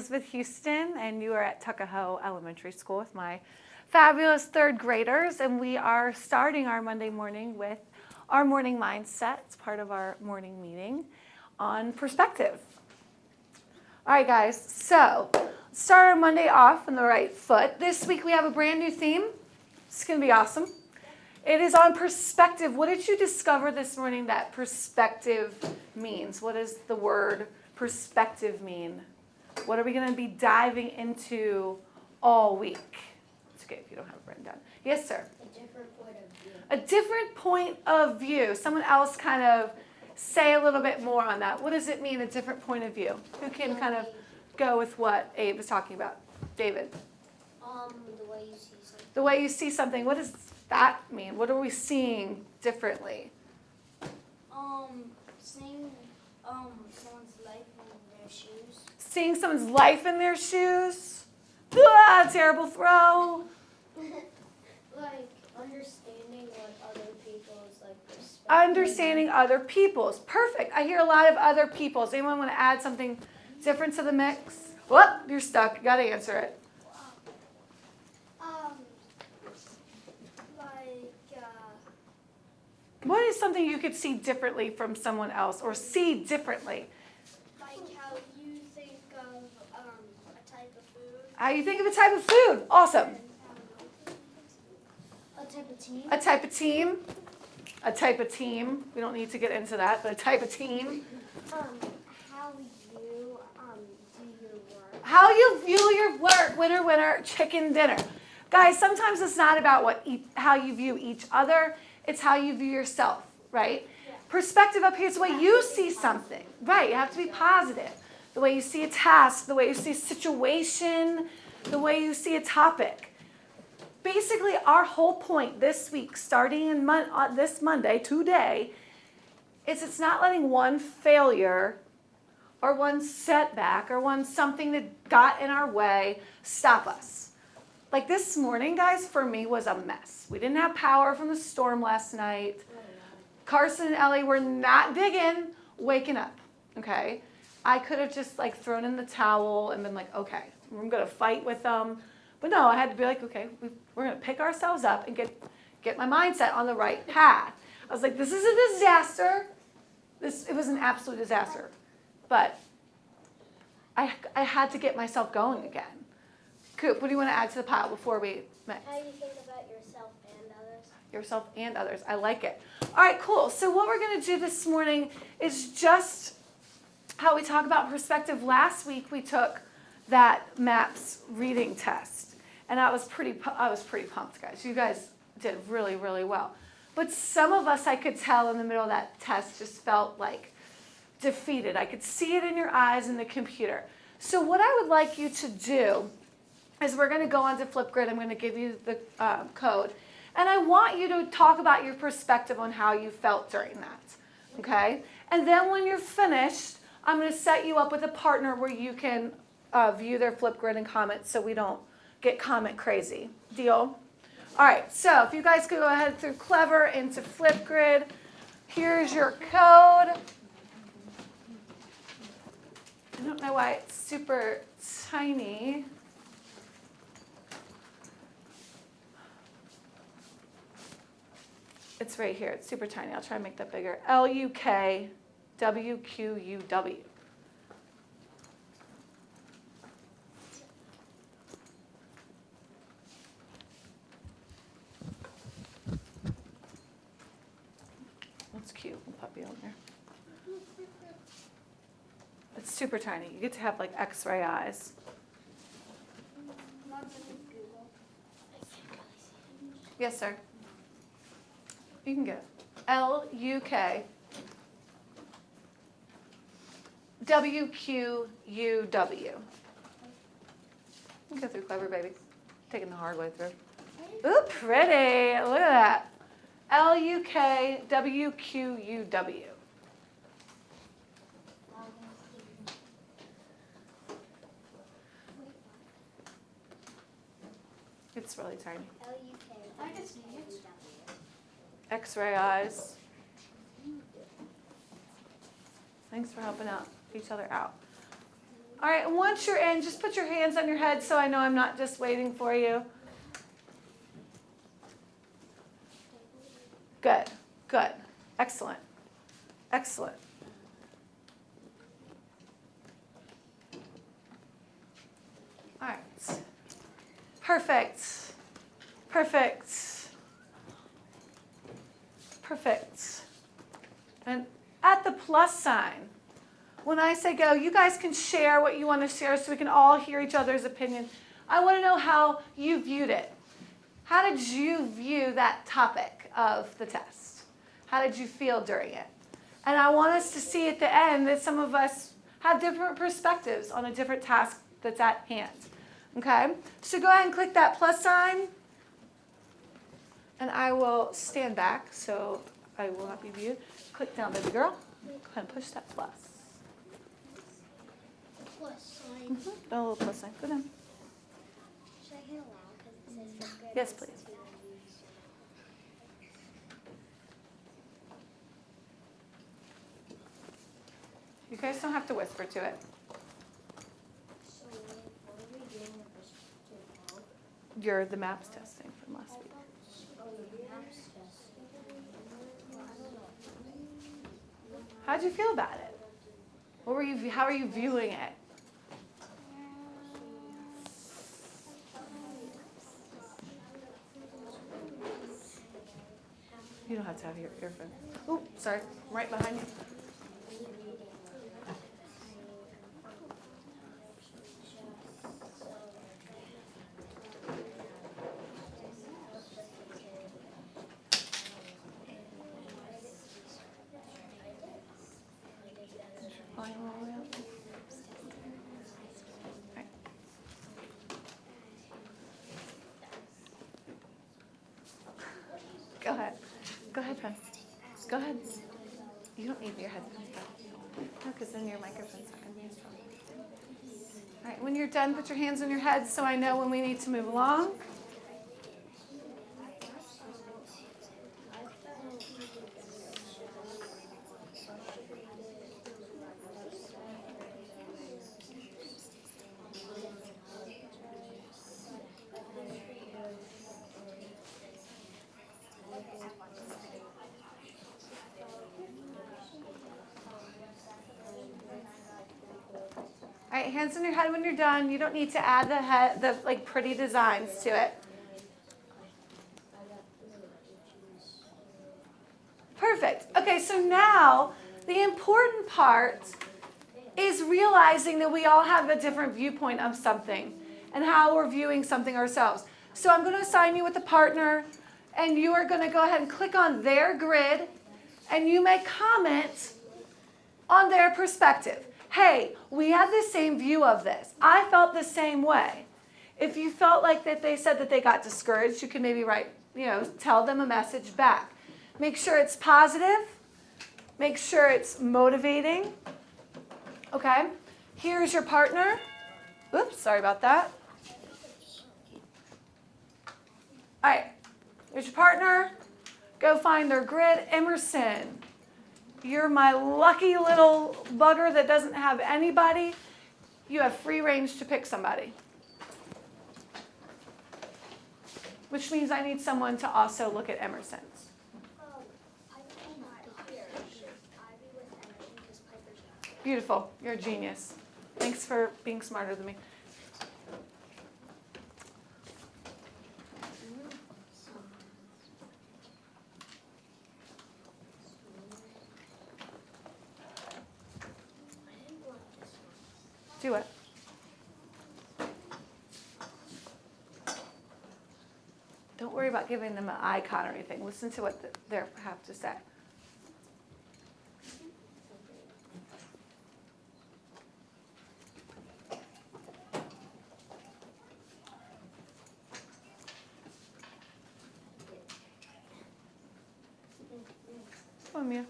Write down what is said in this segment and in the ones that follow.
Elizabeth Houston, and you are at Tuckahoe Elementary School with my fabulous third graders, and we are starting our Monday morning with our morning mindset. It's part of our morning meeting on perspective. All right, guys, so let's start our Monday off on the right foot. This week we have a brand new theme. It's going to be awesome. It is on perspective. What did you discover this morning that perspective means? What does the word perspective mean? What are we going to be diving into all week? It's okay if you don't have it written down. Yes, sir? A different point of view. A different point of view. Someone else kind of say a little bit more on that. What does it mean, a different point of view? Who can kind of go with what Abe was talking about? David? The way you see something. The way you see something. What does that mean? What are we seeing differently? Seeing someone's life in their shoes. Seeing someone's life in their shoes? Ah, terrible throw. Like understanding what other people's perspective. Understanding other people's. Perfect. I hear a lot of other people's. Anyone want to add something different to the mix? Whoop, you're stuck. You got to answer it. What is something you could see differently from someone else or see differently? Like how you think of a type of food. How you think of a type of food. Awesome. A type of team. A type of team. A type of team. We don't need to get into that, but a type of team. How you do your work. How you view your work. Winner, winner, chicken dinner. Guys, sometimes it's not about how you view each other. It's how you view yourself, right? Yeah. Perspective up here is the way you see something. Right, you have to be positive. The way you see a task, the way you see a situation, the way you see a topic. Basically, our whole point this week, starting in this Monday, today, is it's not letting one failure or one setback or something that got in our way stop us. Like this morning, guys, for me was a mess. We didn't have power from the storm last night. Carson and Ellie were not digging, waking up, okay? I could have just thrown in the towel and been like, okay, I'm going to fight with them. But no, I had to be like, okay, we're going to pick ourselves up and get my mindset on the right path. I was like, this is a disaster. It was an absolute disaster. But I had to get myself going again. Coop, what do you want to add to the pile before we mix? How you think about yourself and others. Yourself and others. I like it. All right, cool. So what we're going to do this morning is just how we talk about perspective. Last week we took that MAPS reading test, and I was pretty pumped, guys. You guys did really, really well. But some of us, I could tell in the middle of that test, just felt like defeated. I could see it in your eyes in the computer. So what I would like you to do is we're going to go on to Flipgrid. I'm going to give you the code. And I want you to talk about your perspective on how you felt during that, okay? And then when you're finished, I'm going to set you up with a partner where you can view their Flipgrid and comment so we don't get comment crazy. Deal? All right, so if you guys could go ahead through Clever into Flipgrid. Here's your code. I don't know why it's super tiny. It's right here. It's super tiny. I'll try to make that bigger. LUKWQUW. That's cute. Little puppy on there. It's super tiny. You get to have X-ray eyes. Yes, sir. You can get it. LUKWQUW. You can go through Clever, baby. Taking the hard way through. Ooh, pretty. Look at that. LUKWQUW. It's really tiny. I can see it. X-ray eyes. Thanks for helping each other out. All right, and once you're in, just put your hands on your head so I know I'm not just waiting for you. Good, good, excellent, excellent. All right, perfect, perfect, perfect. And at the plus sign, when I say go, you guys can share what you want to share so we can all hear each other's opinion. I want to know how you viewed it. How did you view that topic of the test? How did you feel during it? And I want us to see at the end that some of us have different perspectives on a different task that's at hand. Okay? So go ahead and click that plus sign. And I will stand back so I will not be viewed. Click down, baby girl. Go ahead and push that plus. Plus sign. A little plus sign. Go down. Should I hit allow because it says Flipgrid? Yes, please. You guys don't have to whisper to it. So what are we doing with this to help? You're the maps testing from last week. Oh, the maps test. Well, I don't know. How'd you feel about it? What were you? How are you viewing it? You don't have to have your earphone. Oh, sorry, I'm right behind you. Flying all the way up. Right. Go ahead. Go ahead, Pen. Go ahead. You don't need your headphones back. No, because then your microphone's not going to be as strong. All right, when you're done, put your hands on your head so I know when we need to move along. All right, hands on your head when you're done. You don't need to add the like pretty designs to it. Perfect. Okay, so now the important part is realizing that we all have a different viewpoint of something and how we're viewing something ourselves. So I'm going to assign you with a partner, and you are going to go ahead and click on their grid, and you may comment on their perspective. Hey, we had the same view of this. I felt the same way. If you felt like that they said that they got discouraged, you can maybe write, tell them a message back. Make sure it's positive. Make sure it's motivating. Okay? Here's your partner. Oops, sorry about that. All right, here's your partner. Go find their grid. Emerson, you're my lucky little bugger that doesn't have anybody. You have free range to pick somebody. Which means I need someone to also look at Emerson's. Beautiful. You're a genius. Thanks for being smarter than me. Do it. Don't worry about giving them an icon or anything. Listen to what they have to say. Come on, Mia.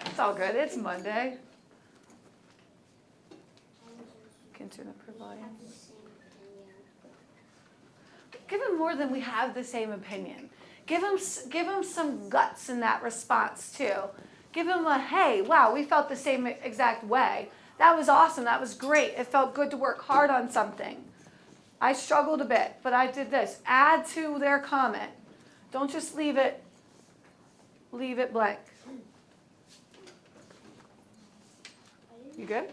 It's all good. It's Monday. Can turn up her volume. Give them more than we have the same opinion. Give them some guts in that response too. Give them a, hey, wow, we felt the same exact way. That was awesome. That was great. It felt good to work hard on something. I struggled a bit, but I did this. Add to their comment. Don't just leave it blank. You good?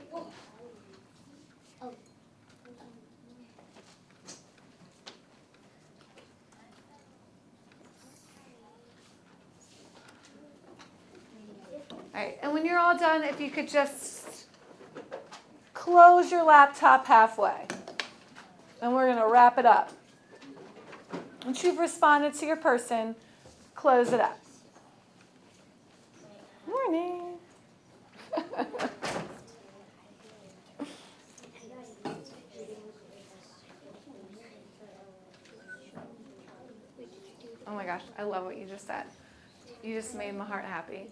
All right, and when you're all done, if you could just close your laptop halfway. And we're going to wrap it up. Once you've responded to your person, close it up. Morning. Oh my gosh, I love what you just said. You just made my heart happy.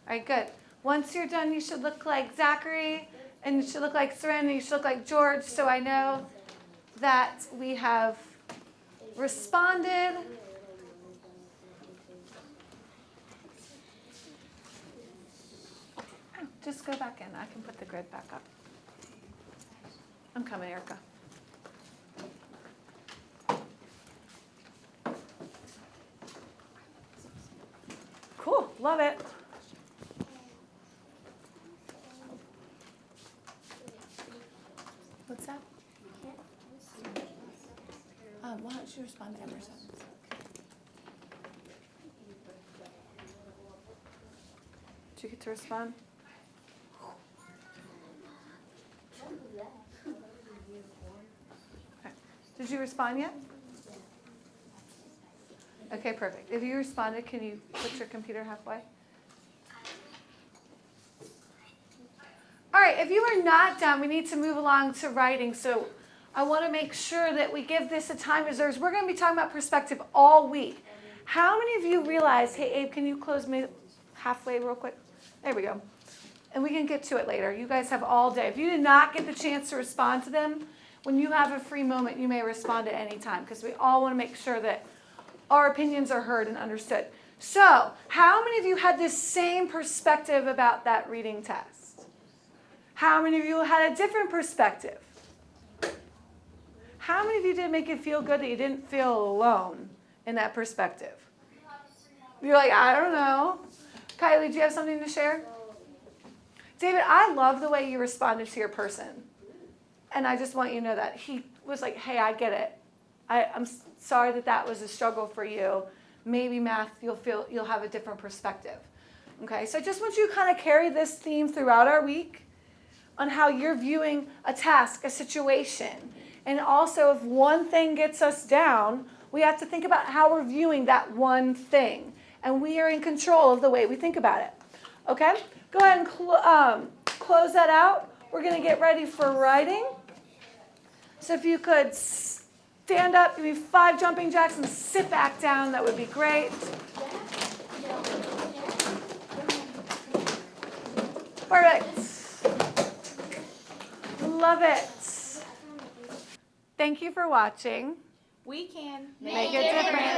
All right, good. Once you're done, you should look like Zachary, and you should look like Seren, and you should look like George, so I know that we have responded. Oh, just go back in. I can put the grid back up. I'm coming, Erica. Cool, love it. What's that? Why don't you respond to Emerson? Did you get to respond? Okay. Did you respond yet? Okay, perfect. If you responded, can you put your computer halfway? All right, if you are not done, we need to move along to writing. So I want to make sure that we give this a time reserves. We're going to be talking about perspective all week. How many of you realize, hey, Abe, can you close me halfway real quick? There we go. And we can get to it later. You guys have all day. If you did not get the chance to respond to them, when you have a free moment, you may respond at any time because we all want to make sure that our opinions are heard and understood. So how many of you had this same perspective about that reading test? How many of you had a different perspective? How many of you did make it feel good that you didn't feel alone in that perspective? You're like, I don't know. Kylie, do you have something to share? David, I love the way you responded to your person. And I just want you to know that. He was like, hey, I get it. I'm sorry that was a struggle for you. Maybe math, you'll have a different perspective. Okay, so I just want you to kind of carry this theme throughout our week on how you're viewing a task, a situation. And also, if one thing gets us down, we have to think about how we're viewing that one thing. And we are in control of the way we think about it. Okay? Go ahead and close that out. We're going to get ready for writing. So if you could stand up, give me 5 jumping jacks, and sit back down, that would be great. Perfect. Love it. Thank you for watching. We can Make a difference.